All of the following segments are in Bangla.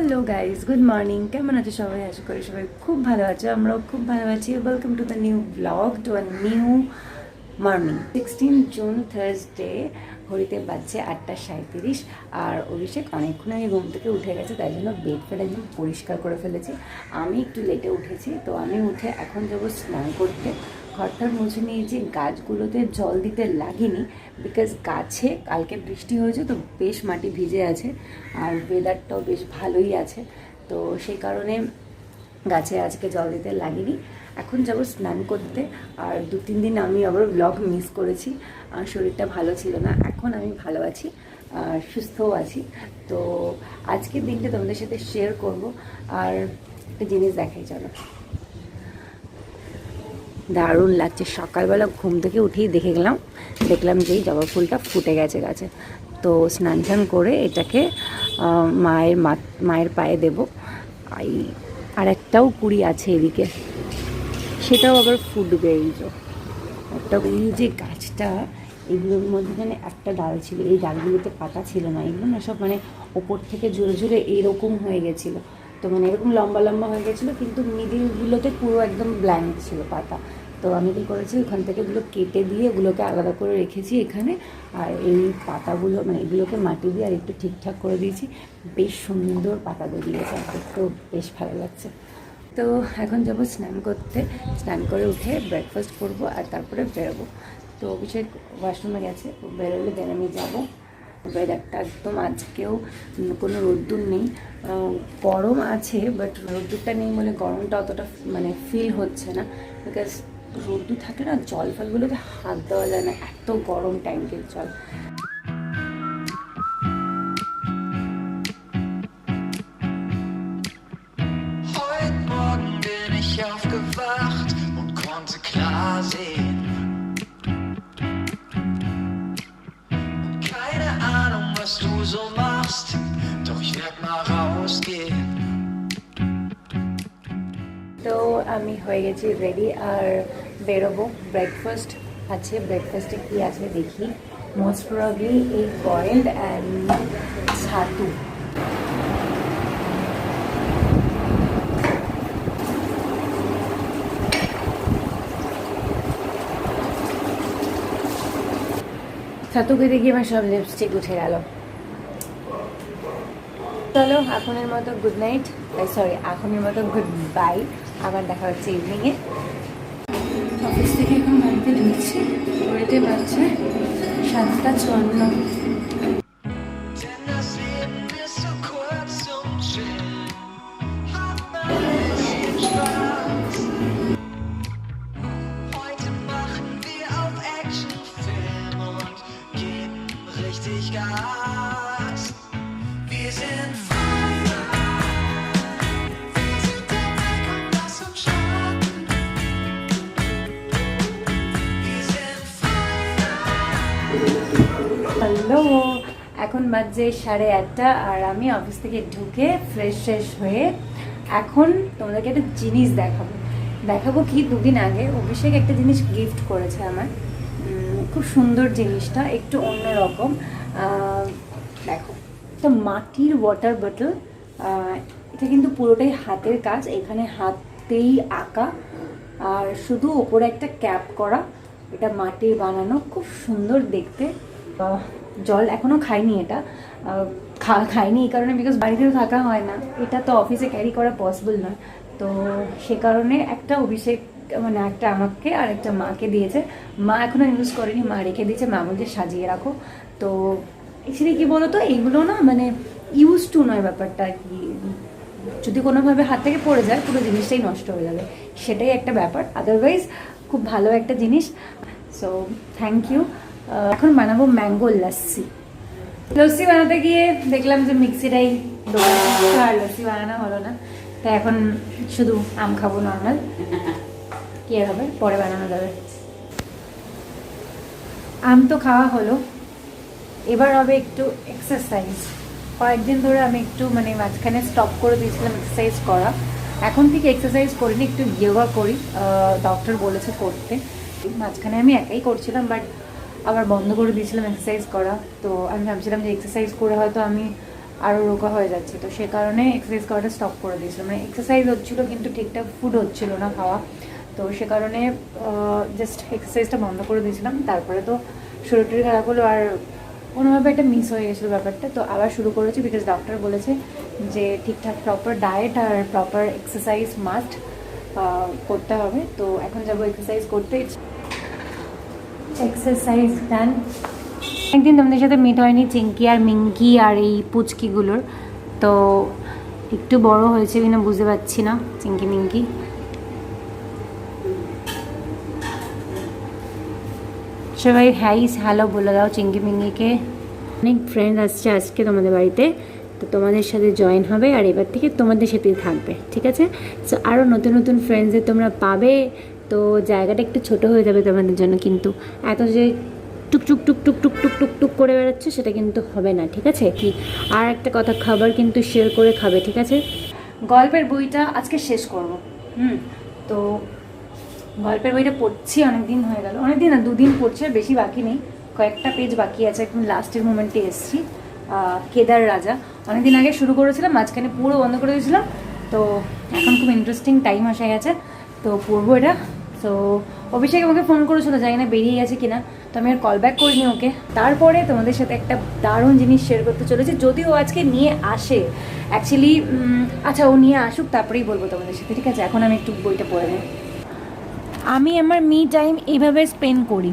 Hello guys, good morning. কেমন আছো সবাই? আশা করি সবাই খুব ভালো আছো, আমরাও খুব ভালো আছি। Welcome to the new blog, to a new morning. 16 June Thursday, ঘড়িতে বাজছে 8:37। আর অভিষেক অনেকক্ষণ আগে ঘুম থেকে উঠে গেছে, তাই জন্য বেড ফেড একদম পরিষ্কার করে ফেলেছি। আমি একটু লেটে উঠেছি, তো আমি উঠে এখন যাবো স্নান করতে। ঘরটার মুছে নিয়েছি, গাছগুলোতে জল দিতে লাগিনি, বিকজ গাছে কালকে বৃষ্টি হয়েছে, তো বেশ মাটি ভিজে আছে আর ওয়েদারটাও বেশ ভালোই আছে, তো সেই কারণে গাছে আজকে জল দিতে লাগিনি। এখন যাব স্নান করতে। আর 2-3 দিন আমি আবার ব্লগ মিস করেছি, শরীরটা ভালো ছিল না। এখন আমি ভালো আছি, সুস্থও আছি। তো আজকের দিনটা তোমাদের সাথে শেয়ার করব। আর একটা জিনিস দেখাই, চলো। দারুণ লাগছে। সকালবেলা ঘুম থেকে উঠেই দেখলাম যে এই জবা ফুলটা ফুটে গেছে গাছে। তো স্নান টান করে এটাকে মায়ের পায়ে দেব। আর একটাও কুড়ি আছে এদিকে, সেটাও আবার ফুটবে। এই যে গাছটা, এগুলোর মধ্যে একটা ডাল ছিল, এই ডালগুলোতে পাতা ছিল না, এগুলো না সব ওপর থেকে জোরে জোরে এইরকম হয়ে গেছিলো। তো এরকম লম্বা লম্বা হয়ে গেছিলো, কিন্তু মিডিলগুলোতে পুরো একদম ব্ল্যাঙ্ক ছিল পাতা। তো আমি কী করেছি, ওখান থেকে এগুলো কেটে দিয়ে এগুলোকে আলাদা করে রেখেছি এখানে। আর এই পাতাগুলো এগুলোকে মাটি দিয়ে আর একটু ঠিকঠাক করে দিয়েছি। বেশ সুন্দর পাতা বেরিয়েছে, তো বেশ ভালো লাগছে। তো এখন যাব স্নান করতে। স্নান করে উঠে ব্রেকফাস্ট করব আর তারপরে বেরোবো। তো অভিষেক ওয়াশরুমে গেছে, বেরোলে দেন আমি যাবো। ওয়েদারটা একদম আজকেও কোনো রোদ্দুর নেই, গরম আছে, বাট রোদ্দুরটা নেই বলে গরমটা অতটা ফিল হচ্ছে না। বিকজ রোদ্দুর থাকে না, জল ফলগুলোতে হাত দেওয়া যায় না, এত গরম ট্যাঙ্কের জল। Aufgewacht und konnte klar sehen. Keine Ahnung, was du so machst, doch ich werd mal rausgehen. তো আমি হয়ে গেছি রেডি আর বেরোবো। ব্রেকফাস্ট আছে, ব্রেকফাস্টে কী আছে দেখি। Most probably egg boiled and ছাতু। ছাতু খেতে গিয়ে আমার সব লিপস্টিক উঠে গেল। চলো, এখনের মতো গুড নাইট, এখনের মতো গুড বাই। আবার দেখা হচ্ছে ইভিনিংয়ে। অফিস থেকে এখন বাড়িতে ঢুকছি, বাড়িতে বাজছে 7:54। হ্যালো, এখন বাজে 8:30 আর আমি অফিস থেকে ঢুকে ফ্রেশ হয়ে এখন তোমাদেরকে একটা জিনিস দেখাবো কি। 2 দিন আগে অভিষেক একটা জিনিস গিফট করেছে আমার, খুব সুন্দর জিনিসটা, একটু অন্যরকম। দেখো, তো মাটির ওয়াটার বটল। এটা কিন্তু পুরোটাই হাতের কাজ, এখানে হাতেই আঁকা, আর শুধু ওপরে একটা ক্যাপ করা। এটা মাটির বানানো, খুব সুন্দর দেখতে। জল এখনও খাইনি, এটা খাইনি এই কারণে বিকজ বাড়িতেও থাকা হয় না, এটা তো অফিসে ক্যারি করা পসিবল নয়। তো সে কারণে একটা অভিষেক একটা আমাকে আর একটা মাকে দিয়েছে। মা এখনও ইউজ করেনি, মা রেখে দিয়েছে, মা বলছে সাজিয়ে রাখো। তো অ্যাকচুয়ালি কী বলো তো, এইগুলো না ইউজ টু নয় ব্যাপারটা আর কি। যদি কোনোভাবে হাত থেকে পড়ে যায় পুরো জিনিসটাই নষ্ট হয়ে যাবে, সেটাই একটা ব্যাপার। আদারওয়াইজ খুব ভালো একটা জিনিস। So thank you. এখন বানাবো ম্যাঙ্গো লস্যি বানাতে গিয়ে দেখলাম যে মিক্সিটাই আর লস্যি বানানো হলো না। তাই এখন শুধু আম খাবো নর্মাল। কি আর হবে, পরে বানানো যাবে। আম তো খাওয়া হলো, এবার হবে একটু এক্সারসাইজ। কয়েকদিন ধরে আমি একটু মাঝখানে স্টপ করে দিয়েছিলাম এক্সারসাইজ করা। এখন থেকে এক্সারসাইজ করিনি, একটু যোগা করি, ডক্টর বলেছে করতে। মাঝখানে আমি একাই করছিলাম, বাট আবার বন্ধ করে দিয়েছিলাম এক্সারসাইজ করা। তো আমি ভাবছিলাম যে এক্সারসাইজ করে হয়তো আমি আরও রোগা হয়ে যাচ্ছে, তো সে কারণে এক্সারসাইজ করাটা স্টপ করে দিয়েছিলাম। মানে এক্সারসাইজ হচ্ছিলো কিন্তু ঠিকঠাক ফুড হচ্ছিল না খাওয়া, তো সে কারণে জাস্ট এক্সারসাইজটা বন্ধ করে দিয়েছিলাম। তারপরে তো শরীর টরীর খারাপ হলো আর কোনোভাবে একটা মিস হয়ে গেছিলো ব্যাপারটা, তো আবার শুরু করেছি বিকজ ডক্টর বলেছে যে ঠিকঠাক প্রপার ডায়েট আর প্রপার এক্সারসাইজ মাস্ট করতে হবে। তো এখন যাবো এক্সারসাইজ করতে। এক্সারসাইজ ডান। একদিন তোমাদের সাথে মিট হয়নি, চিঙ্কি আর মিঙ্কি আর এই পুচকিগুলোর, তো একটু বড় হয়েছে কিনা বুঝতে পারছি না চিঙ্কি মিঙ্কি। সবাই হ্যালো বলে দাও চিঙ্কি মিঙ্কিকে। অনেক ফ্রেন্ড আসছে আজকে তোমাদের বাড়িতে, তো তোমাদের সাথে জয়েন হবে আর এবার থেকে তোমাদের সাথেই থাকবে, ঠিক আছে? সো আরও নতুন নতুন ফ্রেন্ডসদের তোমরা পাবে, তো জায়গাটা একটু ছোট হয়ে যাবে তোমাদের জন্য, কিন্তু এত যে টুকটুক টুকটুক টুকটুক টুকটুক করে বেড়াচ্ছে সেটা কিন্তু হবে না, ঠিক আছে? কি আর একটা কথা, খাবার কিন্তু শেয়ার করে খাবে, ঠিক আছে? গল্পের বইটা আজকে শেষ করব। তো গল্পের বইটা পড়ছি, অনেকদিন হয়ে গেল, অনেকদিন না 2 দিন পড়ছি, আর বেশি বাকি নেই, কয়েকটা পেজ বাকি আছে, একদম লাস্টের মোমেন্টে এসেছি। কেদার রাজা অনেকদিন আগে শুরু করেছিলাম, মাঝখানে পুরো বন্ধ করে দিয়েছিলাম, তো এখন খুব ইন্টারেস্টিং টাইম আসে গেছে, তো পড়বো এটা। তো অভিষেক আমাকে ফোন করেছিল, জানি না বেরিয়ে গেছে কিনা, তো আমি আর কল ব্যাক করিনি ওকে। তারপরে তোমাদের সাথে একটা দারুণ জিনিস শেয়ার করতে চলেছি, যদিও আজকে নিয়ে আসে অ্যাকচুয়ালি। আচ্ছা ও নিয়ে আসুক তারপরেই বলবো তোমাদের সাথে, ঠিক আছে? এখন আমি একটু বইটা পড়ে নিই। আমি আমার মি টাইম এইভাবে স্পেন্ড করি,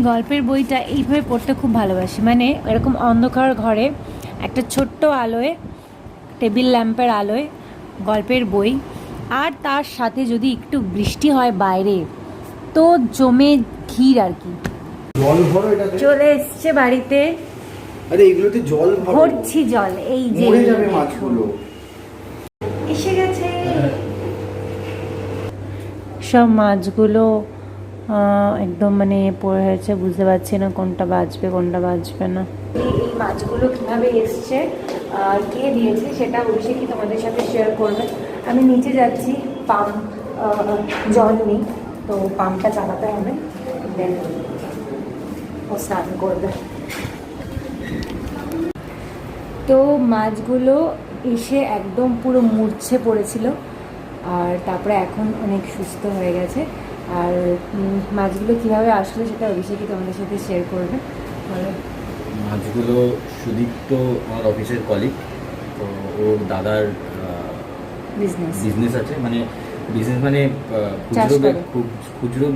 গল্পের বইটা এইভাবে পড়তে খুব ভালোবাসি। মানে এরকম অন্ধকার ঘরে একটা ছোট্ট আলোয়, টেবিল ল্যাম্পের আলোয় গল্পের বই, আর তার সাথে যদি একটু বৃষ্টি হয় বাইরে, তো জমে ক্ষীর আর কি। জল ভরো এটাতে। চলে এসছে বাড়িতে। আরে এগুলোতে জল ভরো। ভরছি জল, এই যে মরে যাবে মাছগুলো। এসে গেছে সব মাছগুলো, একদম মানে পড়ে হয়েছে, বুঝতে পারছি না কোনটা বাজবে কোনটা বাজবে না। এই মাছগুলো কীভাবে এসছে আর কে দিয়েছে সেটা অবশ্যই কি তোমাদের সাথে শেয়ার করবে। আমি নিচে যাচ্ছি, পাম্প জল নেই, তো পাম্পটা চালাতে হবে, দেন ও স্নান করবে। তো মাছগুলো এসে একদম পুরো মূর্ছে পড়েছিল, আর তারপরে এখন অনেক সুস্থ হয়ে গেছে। আর মাছগুলো কীভাবে আসলো সেটা অভিষেকই তোমাদের সাথে শেয়ার করবে। মাছগুলো সুদীপ্ত আমার অফিসের কলিগ, তো ওর দাদার বিজনেস আছে, মানে বিজনেস মানে খুচরো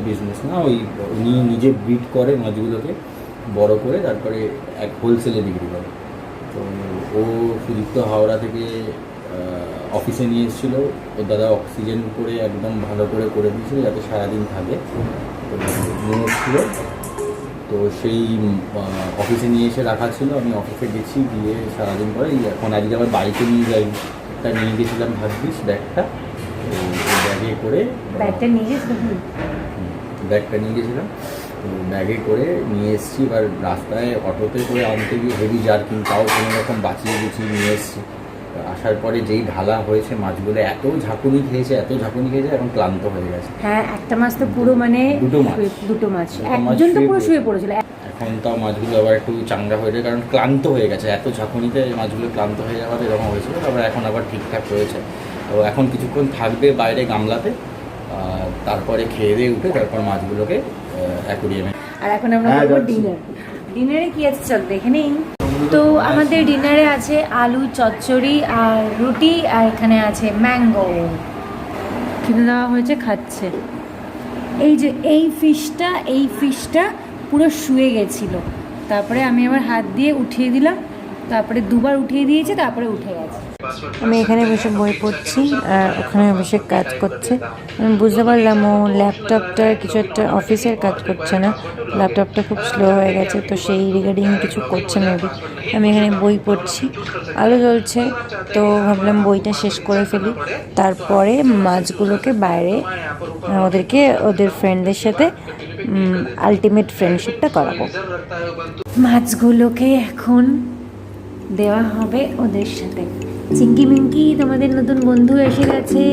বিজনেস না, ওই উনি নিজে ব্রিড করে মাছগুলোকে, বড় করে তারপরে এক হোলসেলে বিক্রি করে। তো ও সুদীপ্ত হাওড়া থেকে অফিসে নিয়ে এসেছিলো, ওর দাদা অক্সিজেন করে একদম ভালো করে করে দিয়েছিল যাতে সারাদিন থাকে, তো নিয়ে এসেছিল। তো সেই অফিসে নিয়ে এসে রাখা ছিল, আমি অফিসে গেছি, গিয়ে সারাদিন পরে এখন আজকে আবার বাড়িতে নিয়ে যাই, একটা নিয়ে গেছিলাম ভাগ্যিস ব্যাগটা, ব্যাগে করে ব্যাগটা নিয়ে গেছিলাম, তো ব্যাগে করে নিয়ে এসেছি। এবার রাস্তায় অটোতে করে আনতে গিয়ে হেভি জার্কিং, তাও কোনো রকম বাঁচিয়ে গুছিয়ে নিয়ে এসেছি। আসার পরে যেই ঢালা হয়েছে মাছগুলো এত ঝাঁকুনি খেয়েছে, এখন ক্লান্ত হয়ে গেছে। হ্যাঁ, একটা মাছ তো পুরো মানে দুটো মাছ একজন তো পুরো শুয়ে পড়েছিল। এখন তাও মাছগুলো আবার একটু চাঙ্গা হয়ে যায়, কারণ ক্লান্ত হয়ে গেছে, এত ঝাঁকুনিতে মাছগুলো ক্লান্ত হয়ে যাওয়াতে এরকম হয়েছিল। তারপরে এখন আবার ঠিকঠাক হয়েছে, তো এখন কিছুক্ষণ থাকবে বাইরে গামলাতে, তারপরে খেয়ে দিয়ে উঠে তারপর মাছগুলোকে অ্যাকুরিয়ামে। আর এখন আমরা করবো ডিনার। ডিনারে কি আছে চল দেখে নিই। তো আমাদের ডিনারে আছে আলু চচ্চড়ি আর রুটি, আর এখানে আছে ম্যাঙ্গো কিনে দেওয়া হয়েছে, খাচ্ছে। এই যে এই ফিশটা পুরো শুয়ে গেছিলো, তারপরে আমি আমার হাত দিয়ে উঠিয়ে দিলাম, তারপরে 2বার উঠিয়ে দিয়েছি, তারপরে উঠে গেছে। আমি এখানে বসে বই পড়ছি আর ওখানে বসে কাজ করছে। আমি বুঝতে পারলাম ও ল্যাপটপটার কিছু একটা অফিসের কাজ করছে না, ল্যাপটপটা খুব স্লো হয়ে গেছে, তো সেই রিগার্ডিং কিছু করছে মেবি। আমি এখানে বই পড়ছি, আলো জ্বলছে, তো ভাবলাম বইটা শেষ করে ফেলি, তারপরে মাছগুলোকে বাইরে ওদেরকে ওদের ফ্রেন্ডদের সাথে আলটিমেট ফ্রেন্ডশিপটা করাবো। মাছগুলোকে এখন দেওয়া হবে ওদের সাথে। চিঙ্কি মিঙ্কি তোমাদের নতুন বন্ধু এসে গেছে।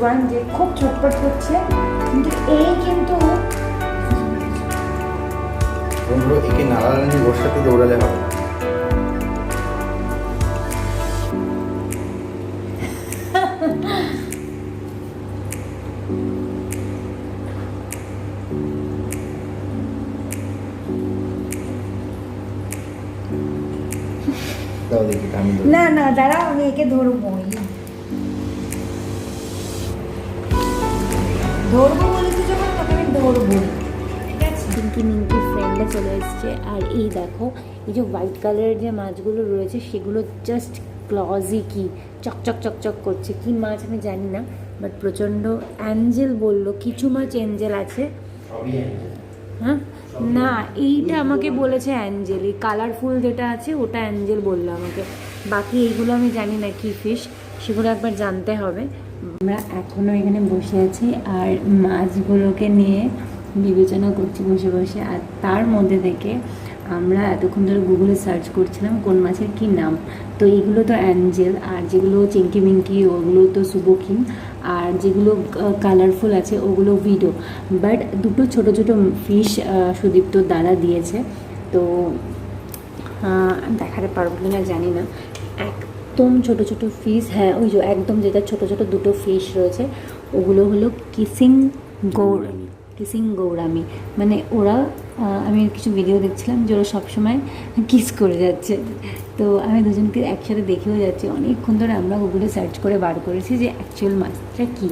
ওয়ান যে খুব ছটপট করছে, কিন্তু এই কিন্তু বন্ধুরা একে নাড়ালানি ওর সাথে দৌড়ালে হবে না। দাও দেখি আমি ধরি। না না দাঁড়াও, আমি একে ধরবো বলেছি যখন তখন আমি ধরবো। ঠিক আছে, পিঙ্কি মিঙ্কি ফ্রেন্ডে চলে এসছে। আর এই দেখো, এই যে হোয়াইট কালারের যে মাছগুলো রয়েছে সেগুলো জাস্ট ক্লজি কি চকচক চকচক করছে। কি মাছ আমি জানি না, বাট প্রচণ্ড অ্যাঞ্জেল বললো, কিছু মাছ অ্যাঞ্জেল আছে। হ্যাঁ না, এইটা আমাকে বলেছে অ্যাঞ্জেল, এই কালারফুল যেটা আছে ওটা অ্যাঞ্জেল বললো আমাকে। বাকি এইগুলো আমি জানি না কি ফিশ, সেগুলো একবার জানতে হবে। আমরা এখনও এখানে বসে আছি আর মাছগুলোকে নিয়ে বিবেচনা করছি বসে বসে। আর তার মধ্যে থেকে আমরা এতক্ষণ ধরে গুগলে সার্চ করছিলাম কোন মাছের কী নাম। তো এইগুলো তো অ্যাঞ্জেল, আর যেগুলো চিঙ্কি মিঙ্কি ওগুলো তো সুবোকিং, আর যেগুলো কালারফুল আছে ওগুলো ভিডো। বাট দুটো ছোট ছোট ফিশ সুদীপ্ত দাদা দিয়েছে, তো দেখাতে পারবো কি না জানি না। একদম ছোট ছোট ফিশ, হ্যাঁ ওই যে একদম যেটা ছোট ছোট দুটো ফিশ রয়েছে ওগুলো হলো কিসিং গৌরামি। মানে ওরা আমি কিছু ভিডিও দেখছিলাম যে ওরা সবসময় কিস করে যাচ্ছে, তো আমি দুজনকে একসাথে দেখেও যাচ্ছি। অনেকক্ষণ ধরে আমরা গুগলে সার্চ করে বার করেছি যে অ্যাকচুয়াল মাছটা কী।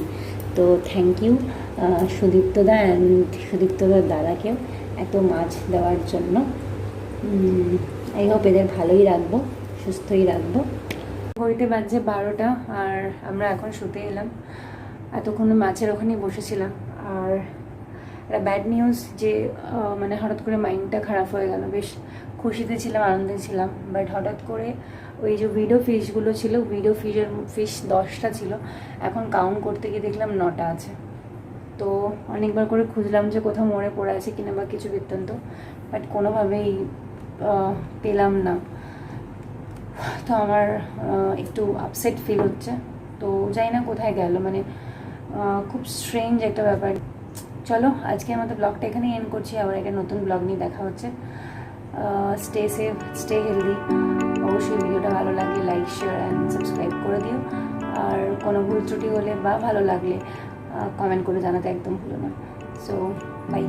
তো থ্যাংক ইউ সুদীপ্তদা অ্যান্ড সুদীপ্তদার দাদাকেও এত মাছ দেওয়ার জন্য। আই হোপ এদের ভালোই রাখবো, সুস্থই রাখবো। ঘড়িতে বাজছে 12টা আর আমরা এখন শুতে এলাম। এতক্ষণ মাছের ওখানেই বসেছিলাম। আর একটা ব্যাড নিউজ যে মানে হঠাৎ করে মাইন্ডটা খারাপ হয়ে গেল। বেশ খুশিতে ছিলাম, আনন্দে ছিলাম, বাট হঠাৎ করে ওই যে ভিডিও ফিশগুলো ছিল, ভিডিও ফিশ 10টা ছিল, এখন কাউন্ট করতে গিয়ে দেখলাম 9টা আছে। তো অনেকবার করে খুঁজলাম যে কোথাও মরে পড়ে আছে কিনা বা কিছু বৃত্তান্ত, বাট কোনোভাবেই পেলাম না। তো আমার একটু আপসেট ফিল হচ্ছে। তো জানি না কোথায় গেল, মানে খুব স্ট্রেঞ্জ একটা ব্যাপার। চলো আজকে আমাদের ব্লগটা এখানেই এন্ড করছি, আবার একটা নতুন ব্লগ নিয়ে দেখা হচ্ছে। Stay safe, stay healthy. অবশ্যই ভিডিওটা ভালো লাগলে লাইক, শেয়ার অ্যান্ড সাবস্ক্রাইব করে দিও। আর কোনো ভুল ত্রুটি হলে বা ভালো লাগলে কমেন্ট করে জানাতে একদম ভুলো না। So by.